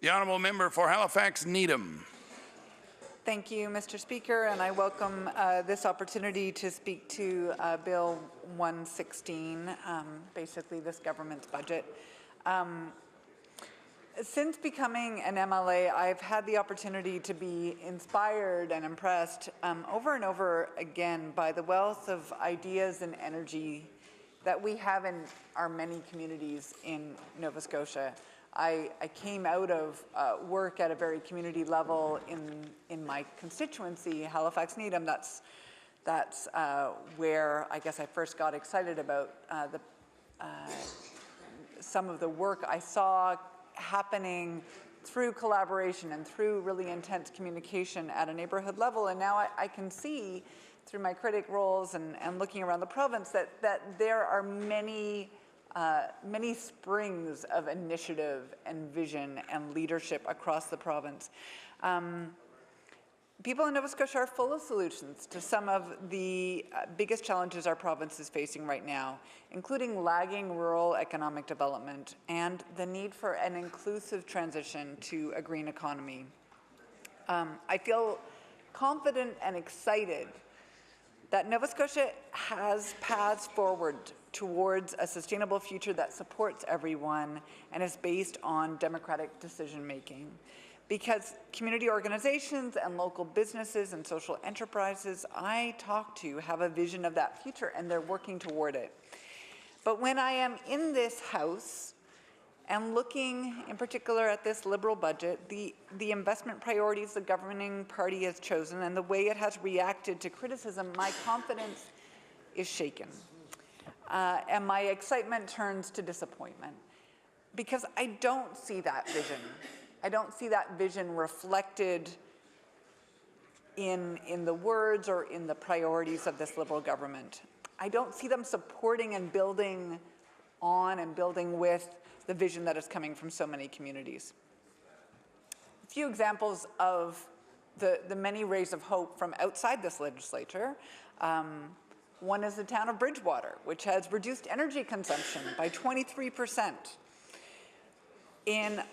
The honourable member for Halifax Needham. Thank you, Mr. Speaker, and I welcome this opportunity to speak to Bill 116, basically this government's budget. Since becoming an MLA, I've had the opportunity to be inspired and impressed over and over again by the wealth of ideas and energy that we have in our many communities in Nova Scotia. I came out of work at a very community level in my constituency, Halifax Needham. That's where I guess I first got excited about some of the work I saw happening through collaboration and through really intense communication at a neighborhood level. And now I can see through my critic roles and looking around the province that there are many springs of initiative and vision and leadership across the province. People in Nova Scotia are full of solutions to some of the biggest challenges our province is facing right now, including lagging rural economic development and the need for an inclusive transition to a green economy. I feel confident and excited that Nova Scotia has paths forward towards a sustainable future that supports everyone and is based on democratic decision-making. Because community organizations and local businesses and social enterprises I talk to have a vision of that future and they're working toward it. But when I am in this House and looking in particular at this Liberal budget, the investment priorities the governing party has chosen and the way it has reacted to criticism, my confidence is shaken. And my excitement turns to disappointment because I don't see that vision. I don't see that vision reflected in the words or in the priorities of this Liberal government. I don't see them supporting and building on and building with the vision that is coming from so many communities. A few examples of the many rays of hope from outside this legislature. One is the town of Bridgewater, which has reduced energy consumption by 23%. In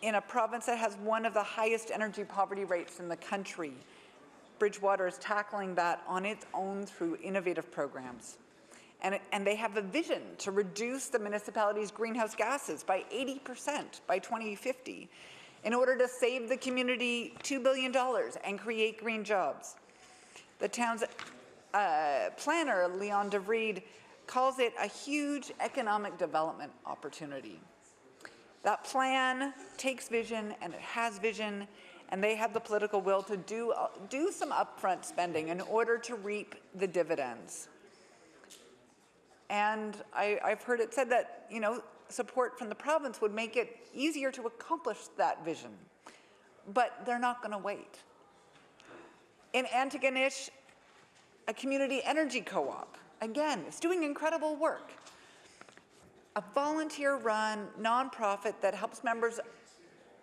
a province that has one of the highest energy poverty rates in the country, Bridgewater is tackling that on its own through innovative programs. And they have a vision to reduce the municipality's greenhouse gases by 80% by 2050 in order to save the community $2 billion and create green jobs. The town's planner, Leon DeVried, calls it a huge economic development opportunity. That plan takes vision, and it has vision, and they have the political will to do some upfront spending in order to reap the dividends. And I've heard it said that, support from the province would make it easier to accomplish that vision. But they're not going to wait. In Antigonish, a community energy co-op, again, is doing incredible work. A volunteer-run nonprofit that helps members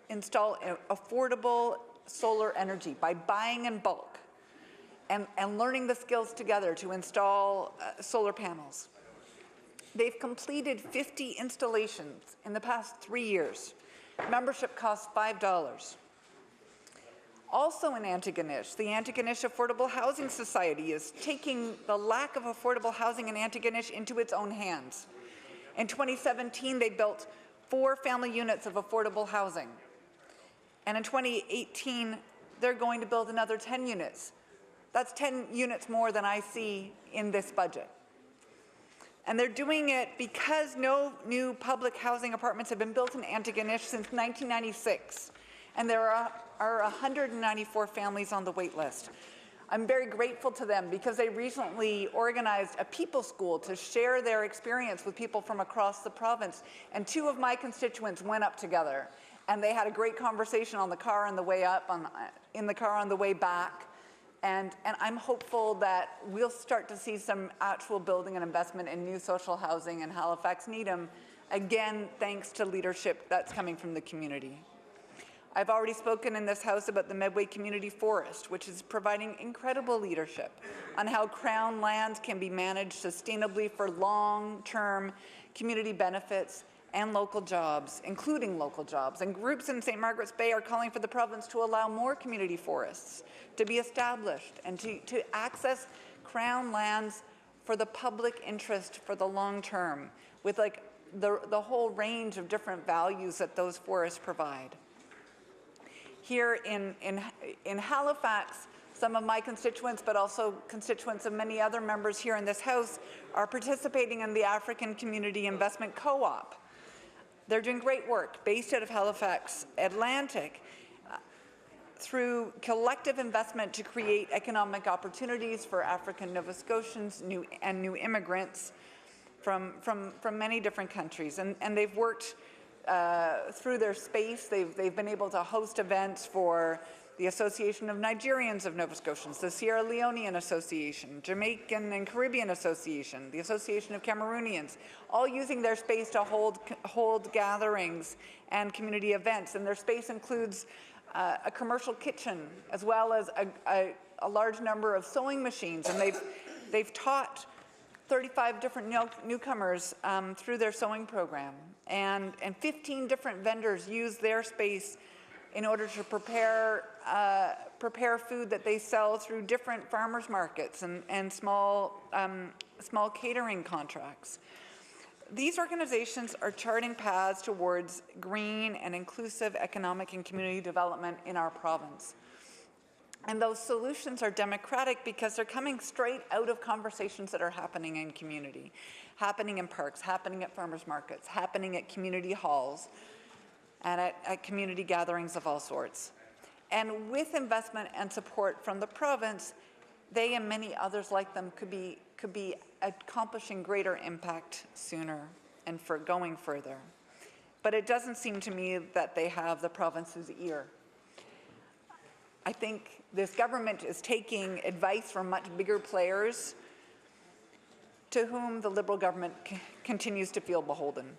install affordable solar energy by buying in bulk and learning the skills together to install solar panels. They've completed 50 installations in the past 3 years. Membership costs $5. Also in Antigonish, the Antigonish Affordable Housing Society is taking the lack of affordable housing in Antigonish into its own hands. In 2017, they built 4 family units of affordable housing. And in 2018, they're going to build another 10 units. That's 10 units more than I see in this budget. And they're doing it because no new public housing apartments have been built in Antigonish since 1996. And there are 194 families on the wait list. I'm very grateful to them because they recently organized a people school to share their experience with people from across the province. And 2 of my constituents went up together. And they had a great conversation on the car on the way up, in the car on the way back. And I'm hopeful that we'll start to see some actual building and investment in new social housing in Halifax Needham, again, thanks to leadership that's coming from the community. I've already spoken in this House about the Medway Community Forest, which is providing incredible leadership on how Crown lands can be managed sustainably for long-term community benefits and local jobs, including local jobs. And groups in St. Margaret's Bay are calling for the province to allow more community forests to be established and to access Crown lands for the public interest for the long term, with like the whole range of different values that those forests provide. Here in Halifax, some of my constituents, but also constituents of many other members here in this House, are participating in the African Community Investment Co-op. They're doing great work based out of Halifax Atlantic through collective investment to create economic opportunities for African Nova Scotians and new immigrants from many different countries. And they've worked through their space. They've been able to host events for the Association of Nigerians of Nova Scotians, the Sierra Leonean Association, Jamaican and Caribbean Association, the Association of Cameroonians, all using their space to hold gatherings and community events. And their space includes a commercial kitchen, as well as a large number of sewing machines. And they've taught 35 different newcomers through their sewing program. And 15 different vendors use their space in order to prepare food that they sell through different farmers markets and small catering contracts. These organizations are charting paths towards green and inclusive economic and community development in our province. And those solutions are democratic because they're coming straight out of conversations that are happening in community, happening in parks, happening at farmers markets, happening at community halls, and at community gatherings of all sorts. And with investment and support from the province, they and many others like them could be accomplishing greater impact sooner and for going further. But it doesn't seem to me that they have the province's ear. I think this government is taking advice from much bigger players to whom the Liberal government continues to feel beholden.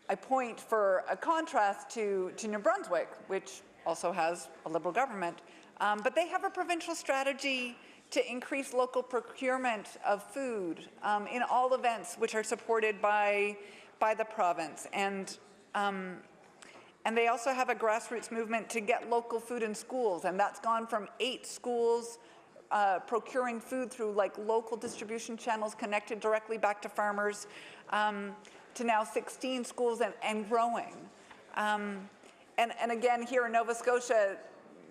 I point for a contrast to New Brunswick, which also has a Liberal government, but they have a provincial strategy to increase local procurement of food in all events which are supported by the province. And they also have a grassroots movement to get local food in schools, and that's gone from 8 schools procuring food through like local distribution channels connected directly back to farmers, to now 16 schools and growing. And again, here in Nova Scotia,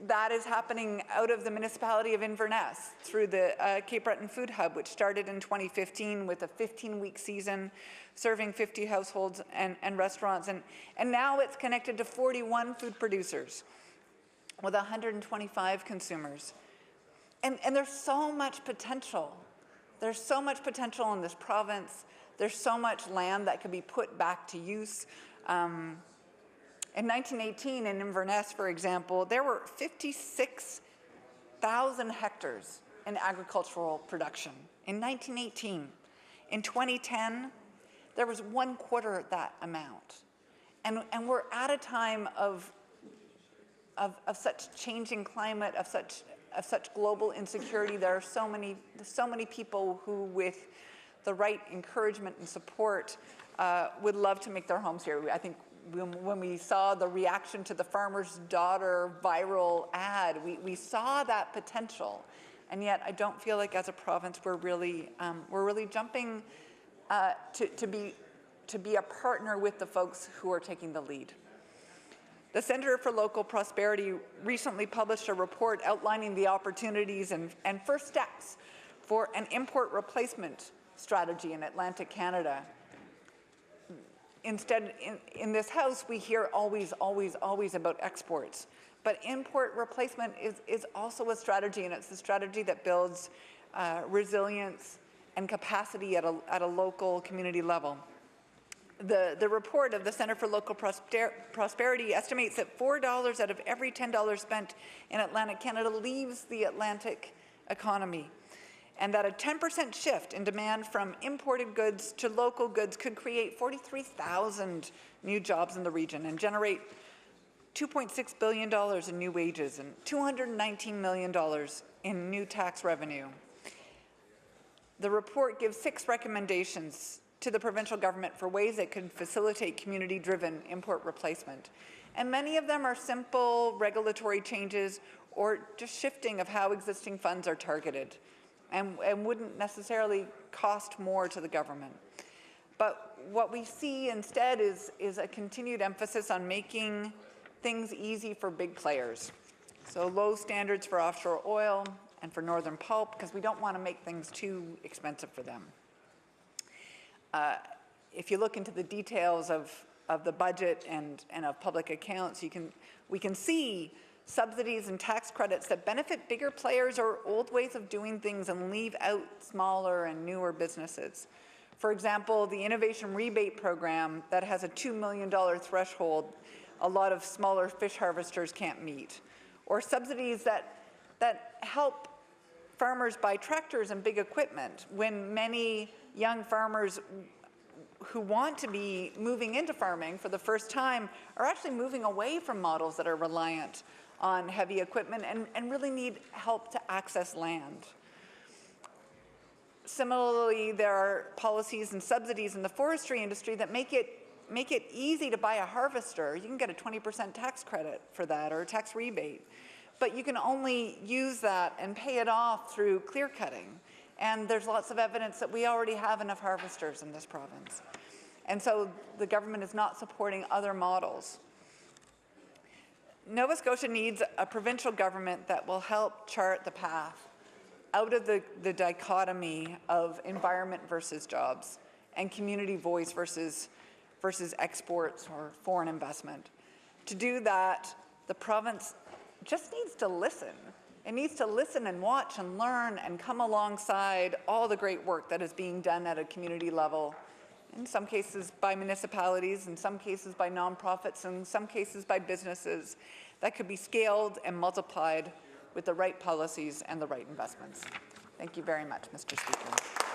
that is happening out of the municipality of Inverness through the Cape Breton Food Hub, which started in 2015 with a 15-week season, serving 50 households and restaurants. And now it's connected to 41 food producers with 125 consumers. And there's so much potential. There's so much potential in this province. There's so much land that could be put back to use. In 1918 in Inverness, for example, there were 56,000 hectares in agricultural production. In 1918, in 2010, there was 1/4 that amount. And we're at a time of such changing climate, of such global insecurity. There are so many people who, with the right encouragement and support, would love to make their homes here. I think when we saw the reaction to the Farmer's Daughter viral ad, we saw that potential, and yet I don't feel like as a province we're really jumping to be a partner with the folks who are taking the lead. The Centre for Local Prosperity recently published a report outlining the opportunities and first steps for an import replacement strategy in Atlantic Canada. Instead, in this House, we hear always about exports. But import replacement is also a strategy, and it's a strategy that builds resilience and capacity at a local community level. The report of the Centre for Local Prosperity estimates that $4 out of every $10 spent in Atlantic Canada leaves the Atlantic economy, and that a 10% shift in demand from imported goods to local goods could create 43,000 new jobs in the region and generate $2.6 billion in new wages and $219 million in new tax revenue. The report gives 6 recommendations to the provincial government for ways that can facilitate community-driven import replacement. And many of them are simple regulatory changes or just shifting of how existing funds are targeted and wouldn't necessarily cost more to the government. But what we see instead is a continued emphasis on making things easy for big players. So low standards for offshore oil and for northern pulp, because we don't want to make things too expensive for them. If you look into the details of the budget and of public accounts, we can see subsidies and tax credits that benefit bigger players or old ways of doing things and leave out smaller and newer businesses. For example, the Innovation Rebate Program that has a $2 million threshold a lot of smaller fish harvesters can't meet, or subsidies that help farmers buy tractors and big equipment when many young farmers who want to be moving into farming for the first time are actually moving away from models that are reliant on heavy equipment and really need help to access land. Similarly, there are policies and subsidies in the forestry industry that make it easy to buy a harvester. You can get a 20% tax credit for that or a tax rebate, but you can only use that and pay it off through clear cutting. And there's lots of evidence that we already have enough harvesters in this province. And so the government is not supporting other models. Nova Scotia needs a provincial government that will help chart the path out of the dichotomy of environment versus jobs and community voice versus exports or foreign investment. To do that, the province just needs to listen. It needs to listen and watch and learn and come alongside all the great work that is being done at a community level, in some cases by municipalities, in some cases by nonprofits, in some cases by businesses, that could be scaled and multiplied with the right policies and the right investments. Thank you very much, Mr. Speaker.